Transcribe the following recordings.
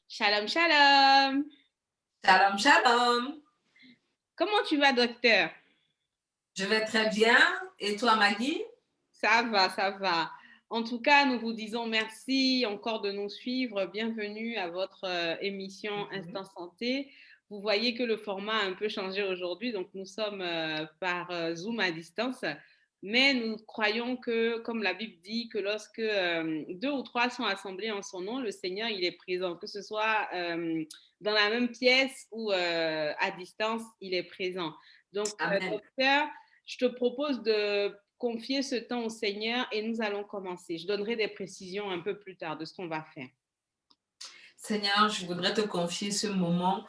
Shalom, shalom. Shalom, shalom. Comment tu vas, docteur? Je vais très bien. Et toi, Maggie? Ça va, ça va. En tout cas, nous vous disons merci encore de nous suivre. Bienvenue à votre émission Mhm. Instant Santé. Vous voyez que le format a un peu changé aujourd'hui, donc nous sommes par Zoom à distance. Mais nous croyons que, comme la Bible dit, que lorsque deux ou trois sont assemblés en son nom, le Seigneur, il est présent. Que ce soit dans la même pièce ou à distance, il est présent. Donc, Amen. docteur, je te propose de confier ce temps au Seigneur et nous allons commencer. Je donnerai des précisions un peu plus tard de ce qu'on va faire. Seigneur, je voudrais te confier ce moment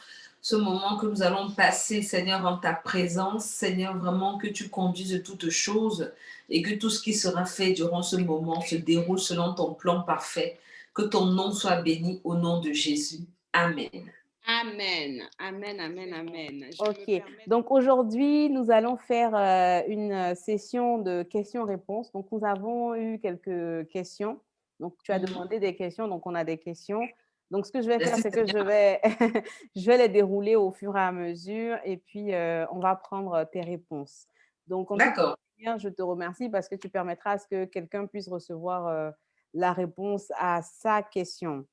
que nous allons passer, Seigneur, en ta présence. Seigneur, vraiment que tu conduises toutes choses et que tout ce qui sera fait durant ce moment se déroule selon ton plan parfait. Que ton nom soit béni au nom de Jésus. Amen. Amen, amen, amen, amen. Je me Ok, permets donc aujourd'hui, nous allons faire une session de questions-réponses. Donc, nous avons eu quelques questions. Donc, tu as Mhm. demandé des questions, donc on a des questions. Donc, ce que je vais faire, Merci, c'est que Seigneur. je vais les dérouler au fur et à mesure et puis on va prendre tes réponses. Donc, en tout D'accord. cas, je te remercie parce que tu permettras à ce que quelqu'un puisse recevoir la réponse à sa question.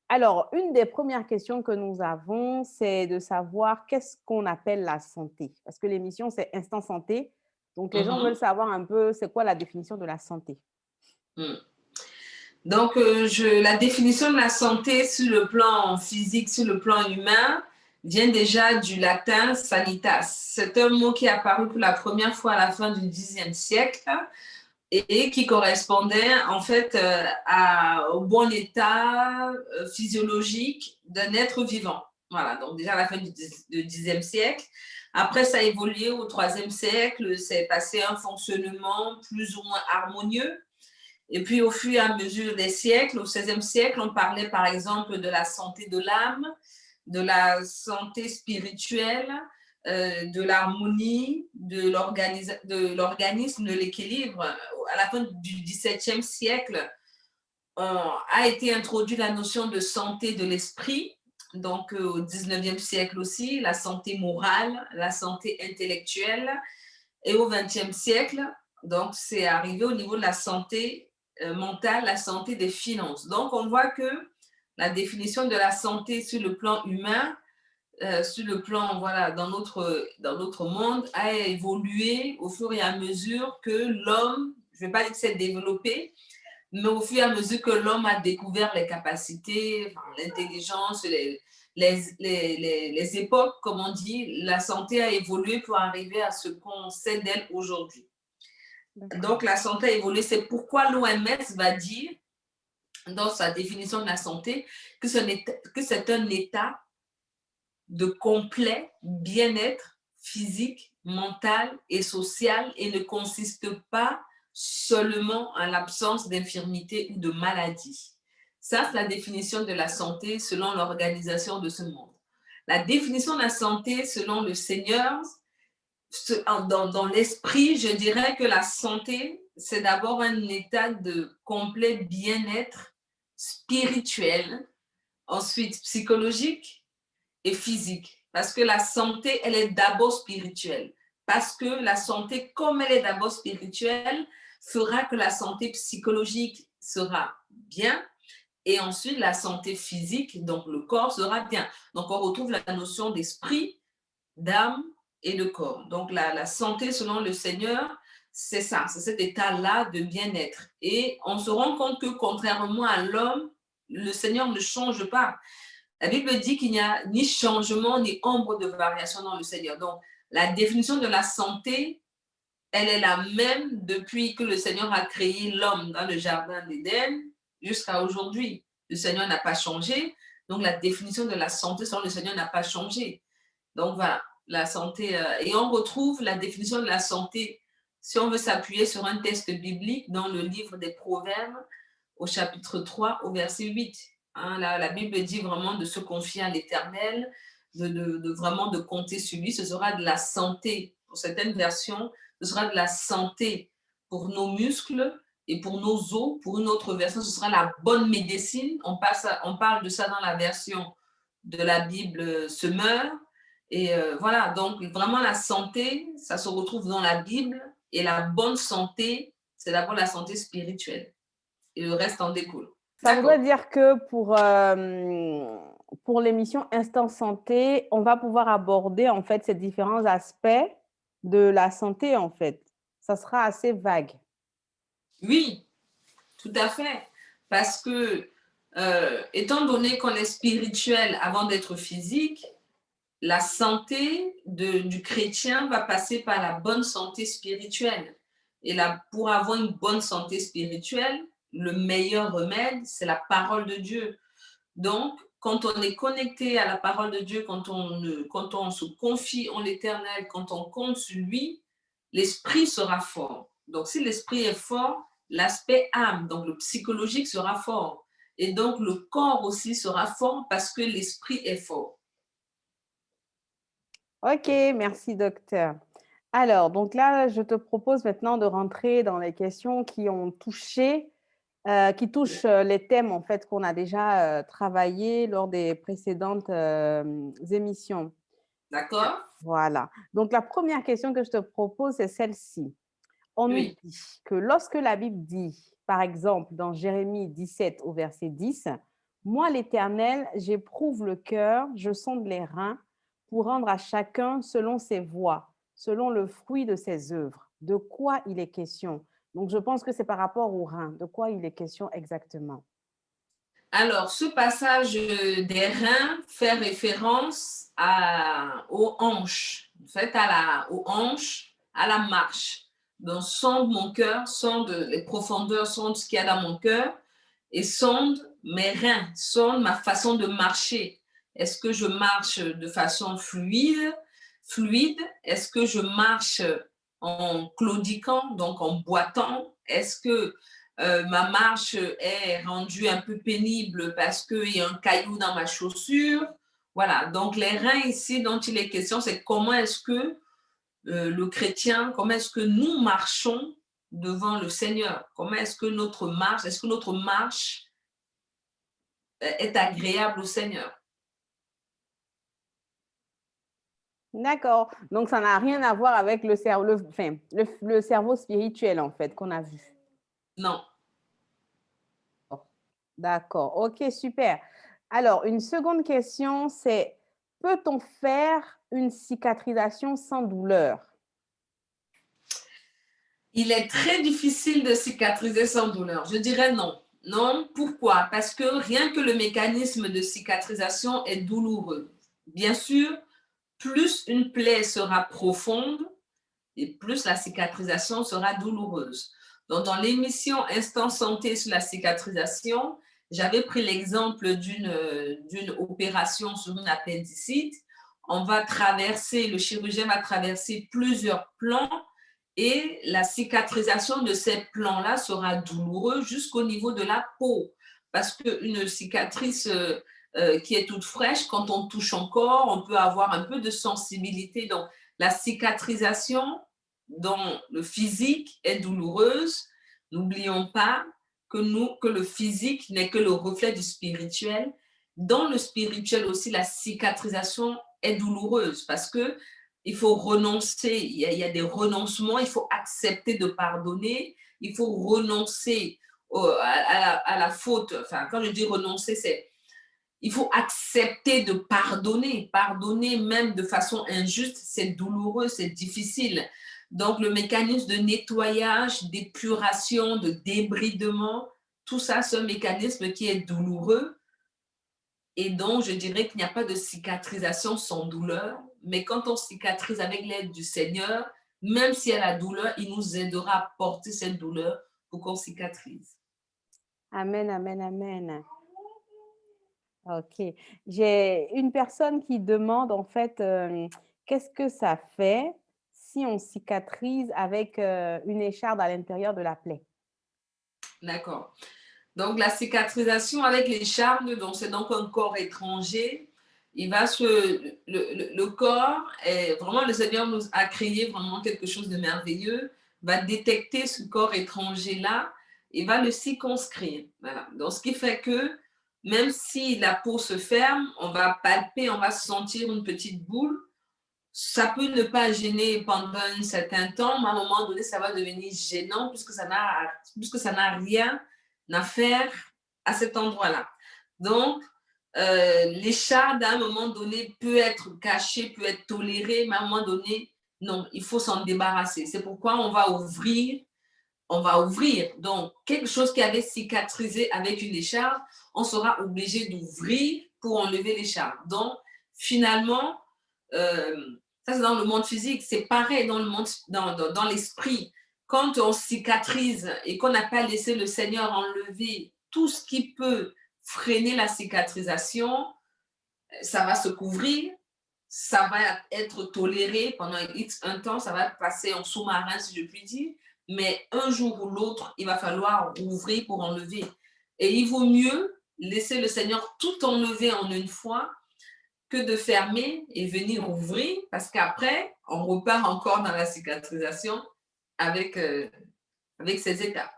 Alors, une des premières questions que nous avons, c'est de savoir qu'est-ce qu'on appelle la santé? Parce que l'émission, c'est Instant Santé. Donc, les gens veulent Mhm. savoir un peu, c'est quoi la définition de la santé? Mhm. Donc, la définition de la santé sur le plan physique, sur le plan humain, vient déjà du latin sanitas. C'est un mot qui est apparu pour la première fois à la fin du Xe siècle et qui correspondait en fait au bon état physiologique d'un être vivant. Voilà, donc déjà à la fin du Xe siècle. Après, ça a évolué au IIIe siècle, c'est passé à un fonctionnement plus ou moins harmonieux. Et puis, au fur et à mesure des siècles, au XVIe siècle, on parlait par exemple de la santé de l'âme, de la santé spirituelle, de l'harmonie, de l'organisme, de l'équilibre. À la fin du XVIIe siècle, a été introduite la notion de santé de l'esprit. Donc, au XIXe siècle aussi, la santé morale, la santé intellectuelle. Et au XXe siècle, donc, c'est arrivé au niveau de la santé mentale, la santé des finances. Donc, on voit que la définition de la santé sur le plan humain, sur le plan, voilà, dans notre monde, a évolué au fur et à mesure que l'homme, je ne vais pas dire que c'est développé, mais au fur et à mesure que l'homme a découvert les capacités, enfin, l'intelligence, les époques, comme on dit, la santé a évolué pour arriver à ce qu'on sait d'elle aujourd'hui. Donc, la santé a évolué. C'est pourquoi l'OMS va dire, dans sa définition de la santé, que c'est un état de complet bien-être physique, mental et social et ne consiste pas seulement en l'absence d'infirmité ou de maladie. Ça, c'est la définition de la santé selon l'organisation de ce monde. La définition de la santé selon le Seigneur, dans l'esprit, je dirais que la santé, c'est d'abord un état de complet bien-être spirituel, ensuite psychologique et physique. Parce que la santé, elle est d'abord spirituelle. Parce que la santé, comme elle est d'abord spirituelle, fera que la santé psychologique sera bien et ensuite la santé physique, donc le corps, sera bien. Donc on retrouve la notion d'esprit, d'âme et de corps. Donc la santé selon le Seigneur, c'est ça, c'est cet état-là de bien-être. Et on se rend compte que contrairement à l'homme, le Seigneur ne change pas. La Bible dit qu'il n'y a ni changement ni ombre de variation dans le Seigneur. Donc, la définition de la santé, elle est la même depuis que le Seigneur a créé l'homme dans le jardin d'Éden jusqu'à aujourd'hui. Le Seigneur n'a pas changé. Donc, la définition de la santé selon le Seigneur n'a pas changé. Donc, voilà, la santé. Et on retrouve la définition de la santé, si on veut s'appuyer sur un texte biblique, dans le livre des Proverbes, au chapitre 3, au verset 8. Hein, la Bible dit vraiment de se confier à l'Éternel, vraiment de compter sur lui. Ce sera de la santé. Pour certaines versions, ce sera de la santé pour nos muscles Et pour nos os, pour une autre version, ce sera la bonne médecine. On parle de ça dans la version de la Bible Semeur. Et voilà, donc vraiment la santé, ça se retrouve dans la Bible. Et la bonne santé, c'est d'abord la santé spirituelle. Et le reste en découle. Ça voudrait dire que pour l'émission Instant Santé, on va pouvoir aborder en fait ces différents aspects de la santé en fait. Ça sera assez vague. Oui, tout à fait. Parce que, étant donné qu'on est spirituel avant d'être physique, la santé du chrétien va passer par la bonne santé spirituelle. Et là, pour avoir une bonne santé spirituelle, le meilleur remède, c'est la parole de Dieu. Donc, quand on est connecté à la parole de Dieu, quand on se confie en l'Éternel, quand on compte sur lui, l'esprit sera fort. Donc, si l'esprit est fort, l'aspect âme, donc le psychologique sera fort. Et donc, le corps aussi sera fort parce que l'esprit est fort. Ok, merci docteur. Alors, donc là, je te propose maintenant de rentrer dans les questions qui ont touché, qui touchent les thèmes en fait qu'on a déjà travaillés lors des précédentes émissions. D'accord? Voilà. Donc, la première question que je te propose, c'est celle-ci. On nous dit que lorsque la Bible dit, par exemple, dans Jérémie 17 au verset 10, « Moi, l'Éternel, j'éprouve le cœur, je sonde les reins pour rendre à chacun selon ses voies, selon le fruit de ses œuvres. » De quoi il est question? Donc, je pense que c'est par rapport aux reins. De quoi il est question exactement? Alors, ce passage des reins fait référence aux hanches, en fait, aux hanches, à la marche. Donc, sonde mon cœur, sonde les profondeurs, sonde ce qu'il y a dans mon cœur et sonde mes reins, sonde ma façon de marcher. Est-ce que je marche de façon fluide? Est-ce que je marche en claudiquant, donc en boitant? Est-ce que ma marche est rendue un peu pénible parce qu'il y a un caillou dans ma chaussure? Voilà, donc les reins ici dont il est question, c'est comment est-ce que le chrétien, comment est-ce que nous marchons devant le Seigneur? Comment est-ce que notre marche est agréable au Seigneur? D'accord. Donc, ça n'a rien à voir avec le cerveau, le cerveau spirituel, en fait, qu'on a vu. Non. D'accord. OK, super. Alors, une seconde question, c'est peut-on faire une cicatrisation sans douleur? Il est très difficile de cicatriser sans douleur. Je dirais non. Non, pourquoi? Parce que rien que le mécanisme de cicatrisation est douloureux. Bien sûr, plus une plaie sera profonde et plus la cicatrisation sera douloureuse. Donc, dans l'émission Instant Santé sur la cicatrisation, j'avais pris l'exemple d'une opération sur une appendicite. Le chirurgien va traverser plusieurs plans et la cicatrisation de ces plans-là sera douloureuse jusqu'au niveau de la peau. Parce qu'une cicatrice qui est toute fraîche, quand on touche encore, on peut avoir un peu de sensibilité. Donc, la cicatrisation dans le physique est douloureuse. N'oublions pas que le physique n'est que le reflet du spirituel. Dans le spirituel aussi, la cicatrisation est douloureuse parce que il faut renoncer, il y a des renoncements, il faut accepter de pardonner, il faut renoncer à la faute. Enfin, quand je dis renoncer, c'est il faut accepter de pardonner. Pardonner même de façon injuste, c'est douloureux, c'est difficile. Donc, le mécanisme de nettoyage, d'épuration, de débridement, tout ça, c'est un mécanisme qui est douloureux. Et donc, je dirais qu'il n'y a pas de cicatrisation sans douleur. Mais quand on cicatrise avec l'aide du Seigneur, même s'il y a la douleur, il nous aidera à porter cette douleur pour qu'on cicatrise. Amen, amen, amen. OK. J'ai une personne qui demande en fait, qu'est-ce que ça fait si on cicatrise avec une écharde à l'intérieur de la plaie? D'accord. Donc, la cicatrisation avec l'écharde, donc c'est donc un corps étranger. Le corps, est, vraiment, le Seigneur nous a créé vraiment quelque chose de merveilleux, va détecter ce corps étranger-là il va le circonscrire. Voilà. Donc, ce qui fait que même si la peau se ferme, on va palper, on va sentir une petite boule. Ça peut ne pas gêner pendant un certain temps, mais à un moment donné, ça va devenir gênant puisque ça n'a rien à faire à cet endroit-là. Donc, l'écharde, à un moment donné, peut être cachée, peut être tolérée, mais à un moment donné, non, il faut s'en débarrasser. C'est pourquoi on va ouvrir. Donc, quelque chose qui avait cicatrisé avec une écharpe, on sera obligé d'ouvrir pour enlever l'écharpe. Donc, finalement, ça c'est dans le monde physique, c'est pareil dans le monde, dans l'esprit. Quand on cicatrise et qu'on n'a pas laissé le Seigneur enlever tout ce qui peut freiner la cicatrisation, ça va se couvrir, ça va être toléré pendant un temps, ça va passer en sous-marin, si je puis dire, mais un jour ou l'autre, il va falloir ouvrir pour enlever. Et il vaut mieux laisser le Seigneur tout enlever en une fois que de fermer et venir ouvrir, parce qu'après, on repart encore dans la cicatrisation avec ces étapes.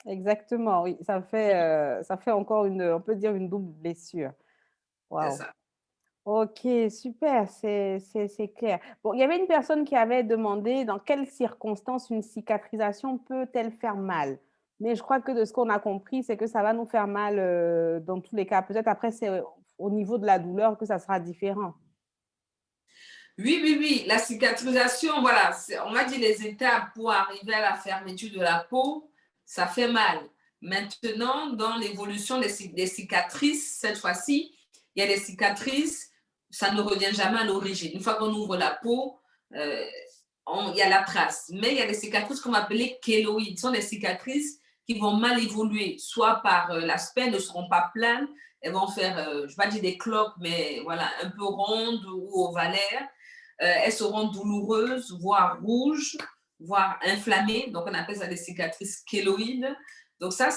Exactement, oui. Ça fait encore on peut dire une double blessure. C'est Waouh. ça. Ok, super, c'est clair. Bon, il y avait une personne qui avait demandé dans quelles circonstances une cicatrisation peut-elle faire mal? Mais je crois que de ce qu'on a compris, c'est que ça va nous faire mal dans tous les cas. Peut-être après, c'est au niveau de la douleur que ça sera différent. Oui. La cicatrisation, voilà, on va dire les étapes pour arriver à la fermeture de la peau, ça fait mal. Maintenant, dans l'évolution des cicatrices, cette fois-ci, il y a des cicatrices, ça ne revient jamais à l'origine. Une fois qu'on ouvre la peau, il y a la trace. Mais il y a des cicatrices qu'on va appeler kéloïdes. Ce sont des cicatrices qui vont mal évoluer, soit par l'aspect, ne seront pas planes, elles vont faire, je ne vais pas dire des cloques, mais voilà, un peu rondes ou ovalaires. Elles seront douloureuses, voire rouges, voire inflammées. Donc, on appelle ça des cicatrices kéloïdes. Donc, ça,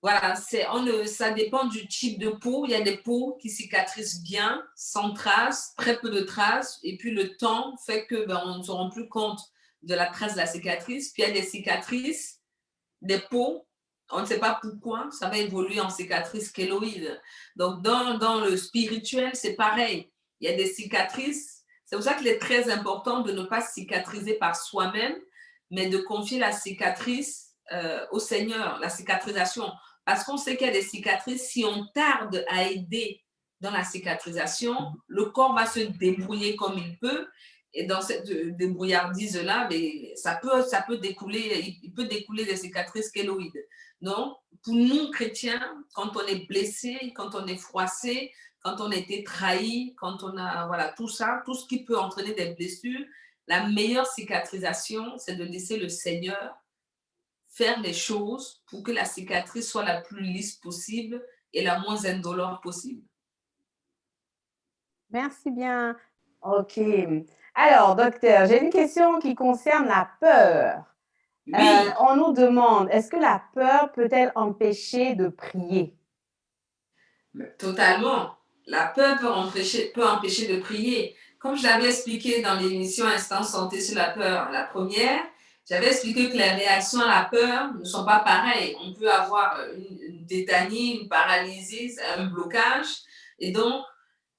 voilà, ça dépend du type de peau. Il y a des peaux qui cicatrisent bien, sans traces, très peu de traces. Et puis, le temps fait que on ne se rend plus compte de la trace de la cicatrice. Puis, il y a des cicatrices, des peaux, on ne sait pas pourquoi, ça va évoluer en cicatrices kéloïdes. Donc, dans le spirituel, c'est pareil. Il y a des cicatrices. C'est pour ça qu'il est très important de ne pas cicatriser par soi-même, mais de confier la cicatrice au Seigneur, la cicatrisation. Parce qu'on sait qu'il y a des cicatrices, si on tarde à aider dans la cicatrisation, le corps va se débrouiller comme il peut. Et dans cette débrouillardise-là, ça peut découler, il peut découler des cicatrices kéloïdes. Donc, pour nous, chrétiens, quand on est blessé, quand on est froissé, quand on a été trahi, quand on a, voilà, tout ça, tout ce qui peut entraîner des blessures, la meilleure cicatrisation, c'est de laisser le Seigneur faire les choses pour que la cicatrice soit la plus lisse possible et la moins indolore possible. Merci bien. Ok. Alors, docteur, j'ai une question qui concerne la peur. Oui. On nous demande, est-ce que la peur peut-elle empêcher de prier? Totalement. La peur peut empêcher de prier. Comme je l'avais expliqué dans l'émission Instant Santé sur la peur, la première, j'avais expliqué que les réactions à la peur ne sont pas pareilles. On peut avoir une tétanie, une paralysie, un blocage. Et donc,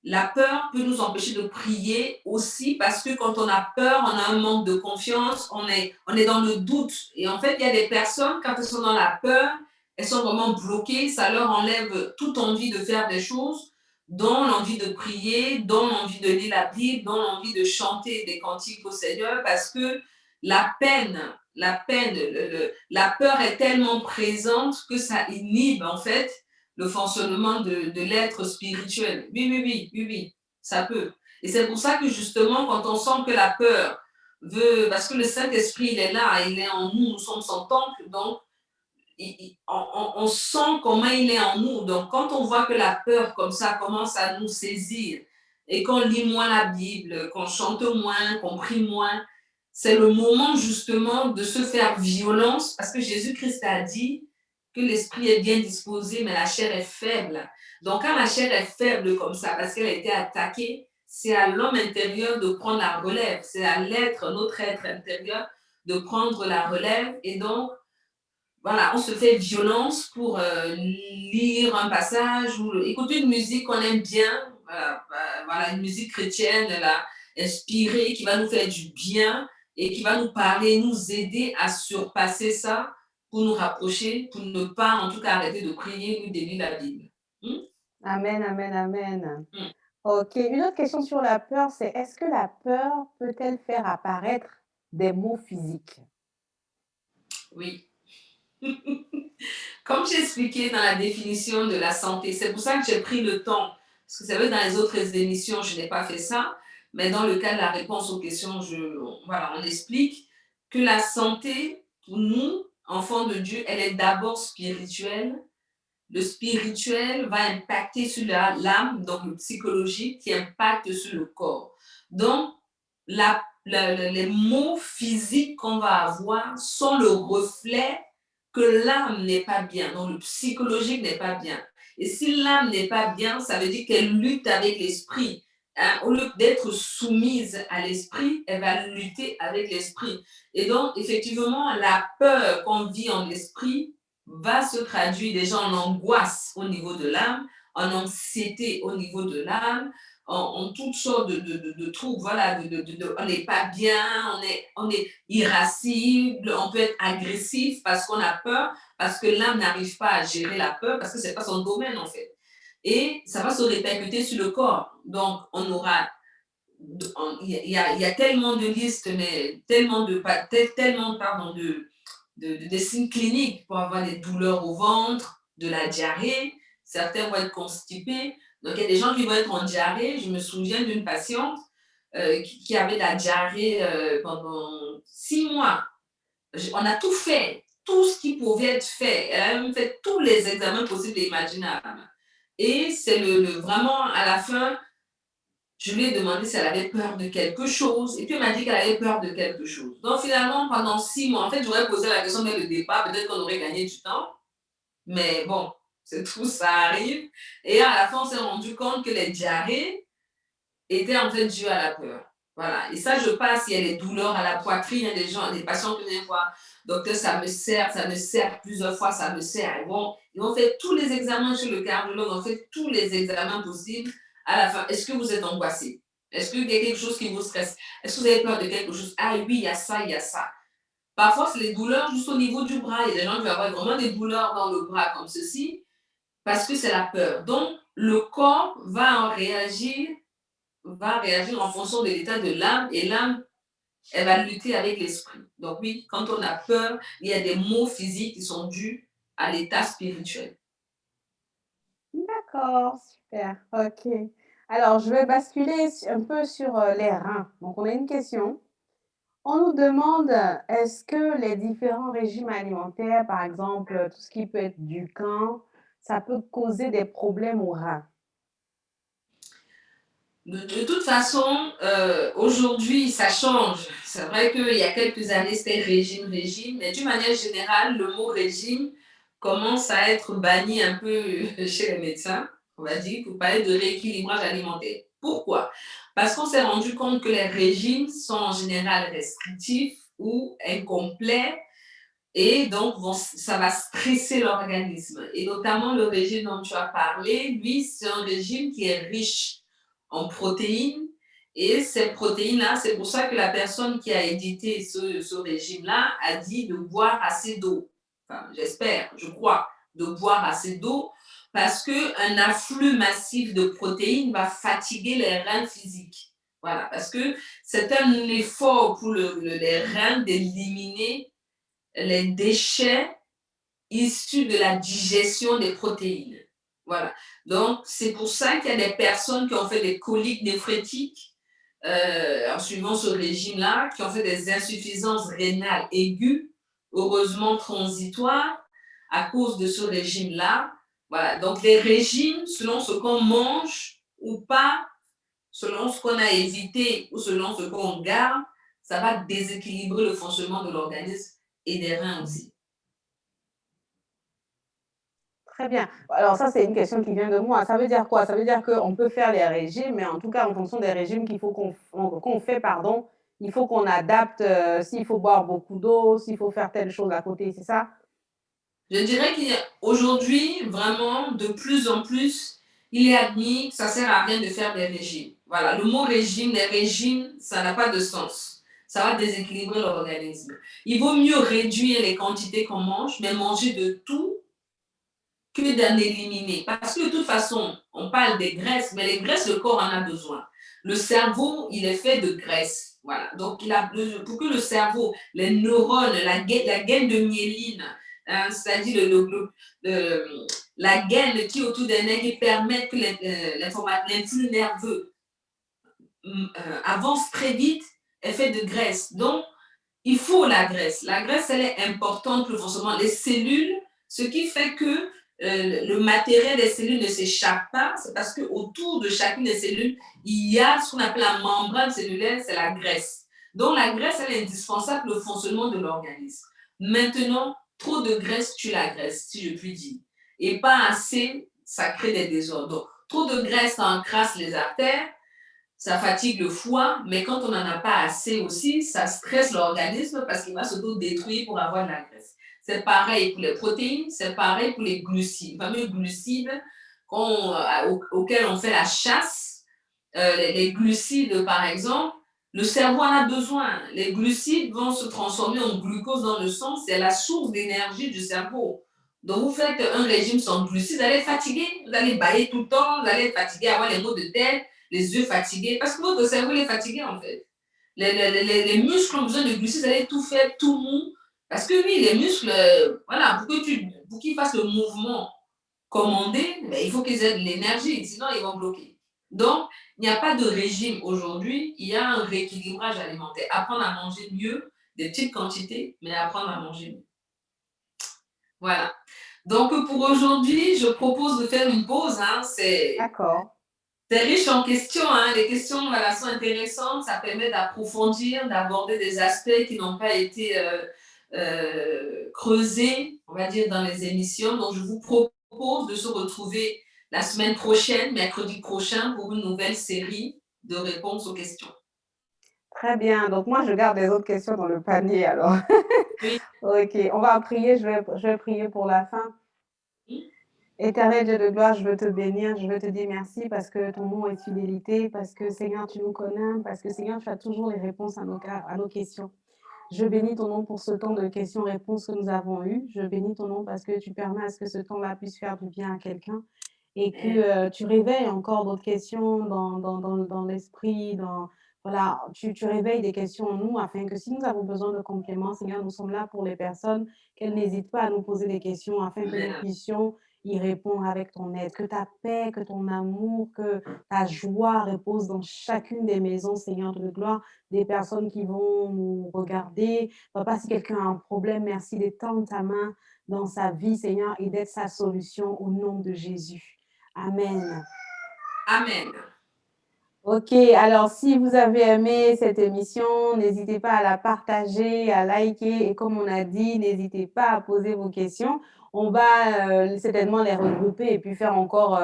la peur peut nous empêcher de prier aussi parce que quand on a peur, on a un manque de confiance, on est dans le doute. Et en fait, il y a des personnes, quand elles sont dans la peur, elles sont vraiment bloquées, ça leur enlève toute envie de faire des choses, dont l'envie de prier, dont l'envie de lire la Bible, dont l'envie de chanter des cantiques au Seigneur, parce que la peur est tellement présente que ça inhibe en fait le fonctionnement de l'être spirituel. Oui, ça peut. Et c'est pour ça que justement, quand on sent que la peur parce que le Saint-Esprit, il est là, il est en nous, nous sommes son temple, donc on sent comment il est en nous. Donc, quand on voit que la peur comme ça commence à nous saisir et qu'on lit moins la Bible, qu'on chante moins, qu'on prie moins, c'est le moment justement de se faire violence parce que Jésus-Christ a dit que l'esprit est bien disposé, mais la chair est faible. Donc, quand la chair est faible comme ça, parce qu'elle a été attaquée, c'est à l'homme intérieur de prendre la relève. C'est à notre être intérieur de prendre la relève. Et donc, voilà, on se fait violence pour lire un passage ou écouter une musique qu'on aime bien, voilà, une musique chrétienne, là, inspirée, qui va nous faire du bien et qui va nous parler, nous aider à surpasser ça pour nous rapprocher, pour ne pas, en tout cas, arrêter de prier ou de lire la Bible. Hmm? Amen, amen, amen. Hmm. Ok, une autre question sur la peur, c'est est-ce que la peur peut-elle faire apparaître des maux physiques? Oui. Comme j'ai expliqué dans la définition de la santé, c'est pour ça que j'ai pris le temps. Parce que c'est vrai, dans les autres émissions, je n'ai pas fait ça. Mais dans le cas de la réponse aux questions, voilà, on explique que la santé, pour nous, enfants de Dieu, elle est d'abord spirituelle. Le spirituel va impacter sur l'âme, donc le psychologique, qui impacte sur le corps. Donc, les maux physiques qu'on va avoir sont le reflet que l'âme n'est pas bien, donc le psychologique n'est pas bien. Et si l'âme n'est pas bien, ça veut dire qu'elle lutte avec l'esprit. Hein, au lieu d'être soumise à l'esprit, elle va lutter avec l'esprit. Et donc, effectivement, la peur qu'on vit en esprit va se traduire déjà en angoisse au niveau de l'âme, en anxiété au niveau de l'âme, en toutes sortes de troubles. Voilà, on n'est pas bien, on est irascible, on peut être agressif parce qu'on a peur, parce que l'âme n'arrive pas à gérer la peur, parce que ce n'est pas son domaine en fait. Et ça va se répercuter sur le corps. Donc, on aura il y a tellement de listes, mais tellement pardon, de signes cliniques pour avoir des douleurs au ventre, de la diarrhée. Certains vont être constipés. Donc, il y a des gens qui vont être en diarrhée. Je me souviens d'une patiente qui avait la diarrhée pendant 6 mois. On a tout fait, tout ce qui pouvait être fait. Elle a même fait tous les examens possibles et imaginables. Et c'est vraiment à la fin, je lui ai demandé si elle avait peur de quelque chose, et puis elle m'a dit qu'elle avait peur de quelque chose. Donc finalement, pendant 6 mois, en fait, j'aurais posé la question dès le départ, peut-être qu'on aurait gagné du temps, mais bon, c'est tout, ça arrive. Et à la fin, on s'est rendu compte que les diarrhées étaient en fait dues à la peur. Voilà. Et ça, je passe, il y a des douleurs à la poitrine, il y a des gens, des patients qui viennent voir, docteur, ça me serre plusieurs fois, ça me serre. Ils vont faire tous les examens chez le cardiologue, on fait tous les examens possibles. À la fin, est-ce que vous êtes angoissé? Est-ce qu'il y a quelque chose qui vous stresse? Est-ce que vous avez peur de quelque chose? Ah oui, il y a ça, il y a ça. Parfois, c'est les douleurs juste au niveau du bras. Il y a des gens qui vont avoir vraiment des douleurs dans le bras comme ceci, parce que c'est la peur. Donc, le corps va réagir en fonction de l'état de l'âme, et l'âme, elle va lutter avec l'esprit. Donc oui, quand on a peur, il y a des maux physiques qui sont dus à l'état spirituel. D'accord, super, ok. Alors, je vais basculer un peu sur les reins. Donc, on a une question. On nous demande, est-ce que les différents régimes alimentaires, par exemple, tout ce qui peut être du camp, ça peut causer des problèmes aux reins? De toute façon, aujourd'hui, ça change. C'est vrai qu'il y a quelques années, c'était régime, régime, mais d'une manière générale, le mot régime commence à être banni un peu chez les médecins, on va dire, pour parler de rééquilibrage alimentaire. Pourquoi? Parce qu'on s'est rendu compte que les régimes sont en général restrictifs ou incomplets, et donc ça va stresser l'organisme. Et notamment le régime dont tu as parlé, lui, c'est un régime qui est riche en protéines. Et ces protéines-là, c'est pour ça que la personne qui a édité ce régime-là a dit de boire assez d'eau. Enfin, j'espère, je crois, de boire assez d'eau, parce qu'un afflux massif de protéines va fatiguer les reins physiques. Voilà, parce que c'est un effort pour les reins d'éliminer les déchets issus de la digestion des protéines. Voilà. Donc, c'est pour ça qu'il y a des personnes qui ont fait des coliques néphrétiques en suivant ce régime-là, qui ont fait des insuffisances rénales aiguës, heureusement transitoires, à cause de ce régime-là. Voilà. Donc, les régimes, selon ce qu'on mange ou pas, selon ce qu'on a évité ou selon ce qu'on garde, ça va déséquilibrer le fonctionnement de l'organisme et des reins aussi. Très bien. Alors ça, c'est une question qui vient de moi. Ça veut dire quoi? Ça veut dire qu'on peut faire les régimes, mais en tout cas, en fonction des régimes qu'il faut qu'on fait, pardon, il faut qu'on adapte, s'il faut boire beaucoup d'eau, s'il faut faire telle chose à côté, c'est ça? Je dirais qu'aujourd'hui, vraiment, de plus en plus, il est admis que ça ne sert à rien de faire des régimes. Voilà, le mot régime, les régimes, ça n'a pas de sens. Ça va déséquilibrer l'organisme. Il vaut mieux réduire les quantités qu'on mange, mais manger de tout que d'en éliminer. Parce que de toute façon, on parle des graisses, mais les graisses, le corps en a besoin. Le cerveau, il est fait de graisse. Voilà. Donc, pour que le cerveau, les neurones, la gaine de myéline, hein, c'est-à-dire la gaine qui est autour des nerfs qui permet que l'influx nerveux avance très vite, est fait de graisse. Donc, il faut la graisse. La graisse, elle est importante pour le fonctionnement. Les cellules, ce qui fait que le matériel des cellules ne s'échappe pas, c'est parce qu'autour de chacune des cellules, il y a ce qu'on appelle la membrane cellulaire, c'est la graisse. Donc, la graisse, elle est indispensable pour le fonctionnement de l'organisme. Maintenant, trop de graisse tue la graisse, si je puis dire. Et pas assez, ça crée des désordres. Donc, trop de graisse, ça encrasse les artères, ça fatigue le foie, mais quand on n'en a pas assez aussi, ça stresse l'organisme parce qu'il va s'auto-détruire pour avoir de la graisse. C'est pareil pour les protéines, c'est pareil pour les glucides. Les fameux glucides auxquels on fait la chasse, les glucides par exemple, le cerveau en a besoin. Les glucides vont se transformer en glucose dans le sang, c'est la source d'énergie du cerveau. Donc vous faites un régime sans glucides, vous allez être fatigué, vous allez bâiller tout le temps, vous allez être fatigué, avoir les maux de tête, les yeux fatigués, parce que votre cerveau est fatigué en fait. Les muscles ont besoin de glucides, vous allez tout faire, tout mou. Parce que oui, les muscles, voilà, pour qu'ils fassent le mouvement commandé, ben, il faut qu'ils aient de l'énergie, sinon ils vont bloquer. Donc, il n'y a pas de régime aujourd'hui, il y a un rééquilibrage alimentaire. Apprendre à manger mieux, des petites quantités, mais apprendre à manger mieux. Voilà. Donc, pour aujourd'hui, je propose de faire une pause. Hein, D'accord. C'est riche en questions, hein. Les questions voilà, sont intéressantes, ça permet d'approfondir, d'aborder des aspects qui n'ont pas été creusés, on va dire, dans les émissions. Donc, je vous propose de se retrouver la semaine prochaine, mercredi prochain, pour une nouvelle série de réponses aux questions. Très bien. Donc, moi, je garde les autres questions dans le panier alors. Oui. Ok, on va prier. Je vais prier pour la fin. Éternel Dieu de gloire, je veux te bénir, je veux te dire merci parce que ton nom est fidélité, parce que Seigneur, tu nous connais, parce que Seigneur, tu as toujours les réponses à nos questions. Je bénis ton nom pour ce temps de questions-réponses que nous avons eu. Je bénis ton nom parce que tu permets à ce que ce temps-là puisse faire du bien à quelqu'un et que tu réveilles encore d'autres questions dans l'esprit, voilà, tu réveilles des questions en nous afin que si nous avons besoin de compléments, Seigneur, nous sommes là pour les personnes, qu'elles n'hésitent pas à nous poser des questions afin que nous puissions y répondre avec ton aide. Que ta paix, que ton amour, que ta joie repose dans chacune des maisons, Seigneur de gloire, des personnes qui vont nous regarder. Papa, si quelqu'un a un problème, merci d'étendre ta main dans sa vie, Seigneur, et d'être sa solution au nom de Jésus. Amen. Amen. Ok, alors si vous avez aimé cette émission, n'hésitez pas à la partager, à liker et comme on a dit, n'hésitez pas à poser vos questions. On va certainement les regrouper et puis faire encore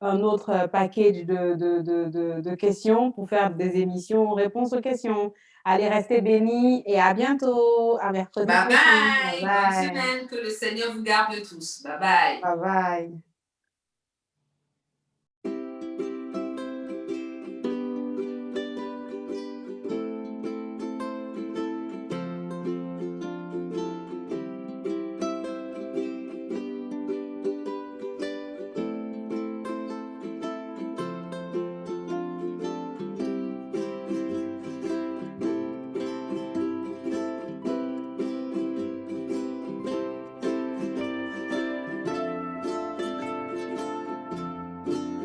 un autre package de questions pour faire des émissions réponses aux questions. Allez, restez bénis et à bientôt, à mercredi Bye prochain. bye. Bonne semaine, que le Seigneur vous garde tous. Bye bye. Bye bye.